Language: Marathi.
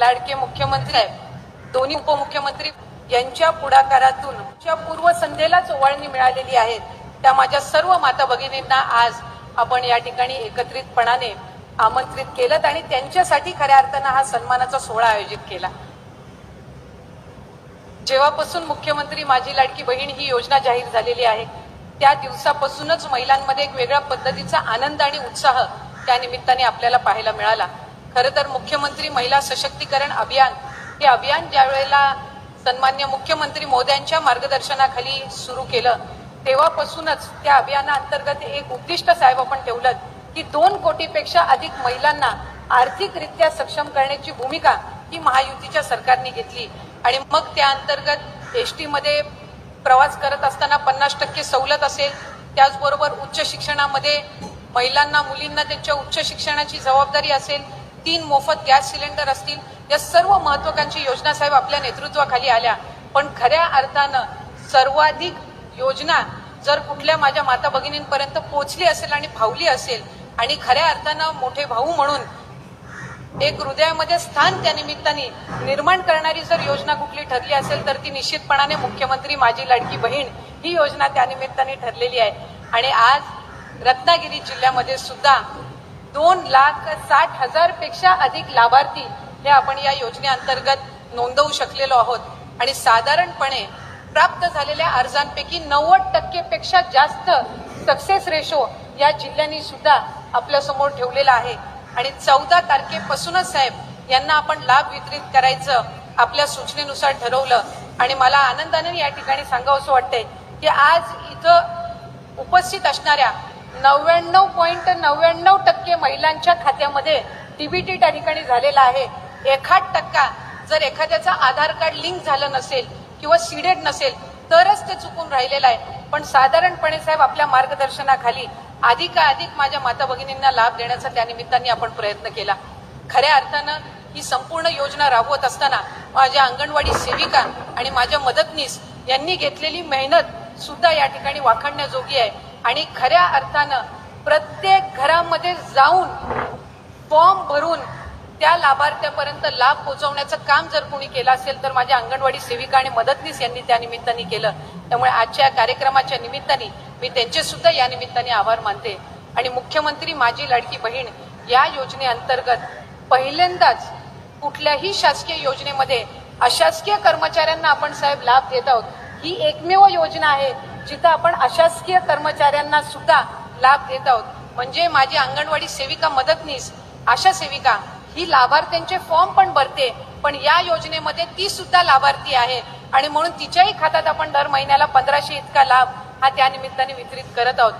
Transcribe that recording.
लाडके मुख्यमंत्री आहेत, दोन्ही उपमुख्यमंत्री यांच्या पुढाकारातून पूर्वसंध्येलाच ओवाळणी मिळालेली आहे त्या माझ्या सर्व माता भगिनींना आज आपण या ठिकाणी एकत्रितपणाने आमंत्रित केलं आणि त्यांच्यासाठी खऱ्या अर्थानं हा सन्मानाचा सोहळा आयोजित केला। जेव्हापासून मुख्यमंत्री माझी लाडकी बहीण ही योजना जाहीर झालेली आहे त्या दिवसापासूनच महिलांमध्ये एक वेगळ्या पद्धतीचा आनंद आणि उत्साह त्या निमित्ताने आपल्याला पाहायला मिळाला। खरं तर मुख्यमंत्री महिला सशक्तीकरण अभियान हे अभियान ज्या वेळेला सन्मान्य मुख्यमंत्री मोदयांच्या मार्गदर्शनाखाली सुरू केलं तेव्हापासूनच त्या अभियानाअंतर्गत एक उद्दिष्ट साहेब आपण ठेवलं की 2 कोटीपेक्षा अधिक महिलांना आर्थिकरित्या सक्षम करण्याची भूमिका ही महायुतीच्या सरकारने घेतली आणि मग त्या अंतर्गत एसटी मध्ये प्रवास करत असताना 50% सवलत असेल, त्याचबरोबर उच्च शिक्षणामध्ये महिलांना मुलींना त्यांच्या उच्च शिक्षणाची जबाबदारी असेल, 3 मोफत गॅस सिलेंडर असतील, या सर्व महत्त्वाकांक्षी योजना साहेब आपल्या नेतृत्वाखाली आल्या। पण खऱ्या अर्थानं सर्वाधिक योजना जर कुठल्या माझ्या माता भगिनींपर्यंत पोहोचली असेल आणि भावली असेल आणि खऱ्या अर्थानं मोठे भाऊ म्हणून एक हृदयामध्ये स्थान त्या निमित्ताने निर्माण करणारी जर योजना कुठली ठरली असेल तर ती निश्चितपणाने मुख्यमंत्री माझी लाडकी बहीण ही योजना त्या निमित्ताने ठरलेली आहे। आणि आज रत्नागिरी जिल्ह्यामध्ये सुद्धा 2,60,000 पेक्षा अधिक लाभार्थी हे आपण या योजनेअंतर्गत नोंदवू शकलेलो आहोत आणि साधारणपणे प्राप्त झालेल्या अर्जांपैकी 90% पेक्षा जास्त सक्सेस रेशो या जिल्ह्यांनी सुद्धा आपल्या समोर ठेवलेला आहे आणि 14 तारखेपासूनच साहेब यांना आपण लाभ वितरित करायचं आपल्या सूचनेनुसार ठरवलं आणि मला आनंदाने या ठिकाणी सांगावंसं वाटतंय की आज इथं उपस्थित असणाऱ्या 99.99% महिलांच्या खात्यामध्ये डीबीटी त्या ठिकाणी झालेला आहे। 1% जर एखाद्याचा आधार कार्ड लिंक झालं नसेल किंवा सीडेड नसेल तरच ते चुकून राहिलेलं आहे। पण साधारणपणे साहेब आपल्या मार्गदर्शनाखाली अधिकाधिक माझ्या माता भगिनींना लाभ देण्याचा त्या निमित्ताने आपण प्रयत्न केला। खऱ्या अर्थानं ही संपूर्ण योजना राबवत असताना माझ्या अंगणवाडी सेविका आणि माझ्या मदतनीस यांनी घेतलेली मेहनत सुद्धा या ठिकाणी वाखाणण्याजोगी आहे आणि खऱ्या अर्थानं प्रत्येक घरामध्ये जाऊन फॉर्म भरून त्या लाभार्थ्यापर्यंत लाभ पोहोचवण्याचं काम जर कोणी केलं असेल तर माझ्या अंगणवाडी सेविका आणि मदतनीस यांनी त्या निमित्ताने केलं। त्यामुळे आजच्या कार्यक्रमाच्या निमित्ताने मी त्यांचे सुद्धा या निमित्ताने आभार मानते आणि मुख्यमंत्री माझी लाडकी बहीण या योजनेअंतर्गत पहिल्यांदाच कुठल्याही शासकीय योजनेमध्ये अशासकीय कर्मचाऱ्यांना आपण साहेब लाभ देत आहोत। ही एकमेव योजना आहे जिथं आपण अशासकीय कर्मचाऱ्यांना सुद्धा लाभ देत आहोत। म्हणजे माझी अंगणवाडी सेविका मदतनीस आशा सेविका ही लाभार्थ्यांचे फॉर्म पण भरते पण या योजनेमध्ये ती सुद्धा लाभार्थी आहे आणि म्हणून तिच्याही खात्यात आपण दर महिन्याला 1500 इतका लाभ हा त्या निमित्ताने वितरित करत आहोत।